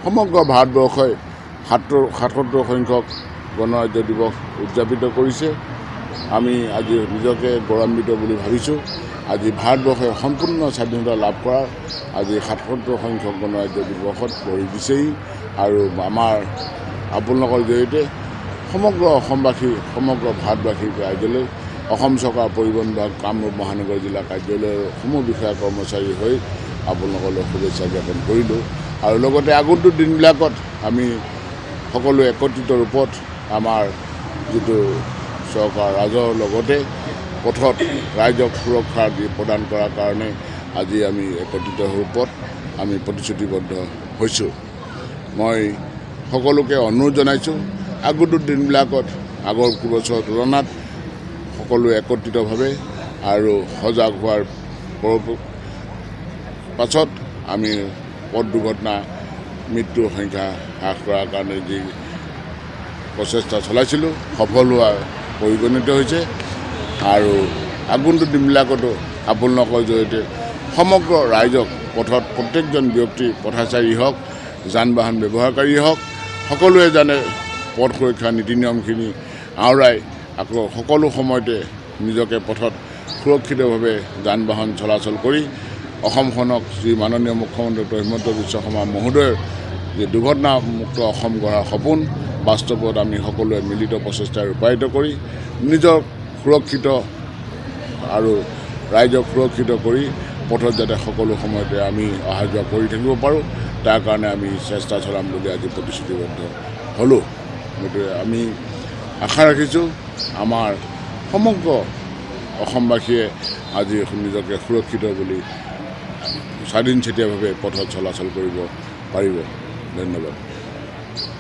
সমগ্ৰ ভাৰতবৰ্ষই ৭৭ সংখ্যক গণৰাজ্য দিৱস উদযাপিত কৰিছে। আমি আজি নিজকে গৌৰৱান্বিত বুলি ভাবিছোঁ। আজি ভাৰতবৰ্ষে সম্পূৰ্ণ স্বাধীনতা লাভ কৰাৰ আজি ৭৭ সংখ্যক গণৰাজ্য দিৱসত ভৰি দিছেই। আৰু আমাৰ আপোনালোকৰ জৰিয়তে সমগ্ৰ অসমবাসী, সমগ্ৰ ভাৰতবাসীৰ ৰাইজলৈ অসম চৰকাৰ পৰিবহণ বিভাগ, কামৰূপ মহানগৰ জিলা কাৰ্যালয়ৰ সমূহ বিষয়া কৰ্মচাৰী হৈ আপোনালোকলৈ শুভেচ্ছা জ্ঞাপন কৰিলোঁ। আৰু লগতে আগন্তুক দিনবিলাকত আমি সকলো একত্ৰিত ৰূপত আমাৰ যিটো চৰকাৰ ৰাজহৰ লগতে পথত ৰাইজক সুৰক্ষা প্ৰদান কৰাৰ কাৰণে আজি আমি একত্ৰিত ৰূপত আমি প্ৰতিশ্ৰুতিবদ্ধ হৈছোঁ। মই সকলোকে অনুৰোধ জনাইছোঁ, আগন্তুক দিনবিলাকত আগৰ বছৰৰ তুলনাত সকলো একত্ৰিতভাৱে আৰু সজাগ হোৱাৰ পাছত আমি পথ দুৰ্ঘটনা মৃত্যুৰ সংখ্যা হ্ৰাস কৰাৰ কাৰণে যি প্ৰচেষ্টা চলাইছিলোঁ সফল হোৱা পৰিগণিত হৈছে। আৰু আগন্তুক দিনবিলাকতো আপোনালোকৰ জৰিয়তে সমগ্ৰ ৰাইজক পথত প্ৰত্যেকজন ব্যক্তি পথাচাৰী হওক, যান বাহন ব্যৱহাৰকাৰী হওক, সকলোৱে জানে পথ সুৰক্ষা নীতি নিয়মখিনি আওৰাই আকৌ সকলো সময়তে নিজকে পথত সুৰক্ষিতভাৱে যান বাহন চলাচল কৰি অসমখনক যি মাননীয় মুখ্যমন্ত্ৰী ডক্টৰ হিমন্ত বিশ্ব শৰ্মা মহোদয়ৰ যি দুৰ্ঘটনামুক্ত অসম গঢ়াৰ সপোন বাস্তৱত আমি সকলোৱে মিলিত প্ৰচেষ্টাৰে ৰূপায়িত কৰি নিজক সুৰক্ষিত আৰু ৰাইজক সুৰক্ষিত কৰি পথত যাতে সকলো সময়তে আমি অহা যোৱা কৰি থাকিব পাৰোঁ, তাৰ কাৰণে আমি চেষ্টা চলাম বুলি আজি প্ৰতিশ্ৰুতিবদ্ধ হ'লোঁ। গতিকে আমি আশা ৰাখিছোঁ আমাৰ সমগ্ৰ অসমবাসীয়ে আজি নিজকে সুৰক্ষিত বুলি স্বাধীনচিতীয়াভাৱে পথত চলাচল কৰিব পাৰিব। ধন্যবাদ।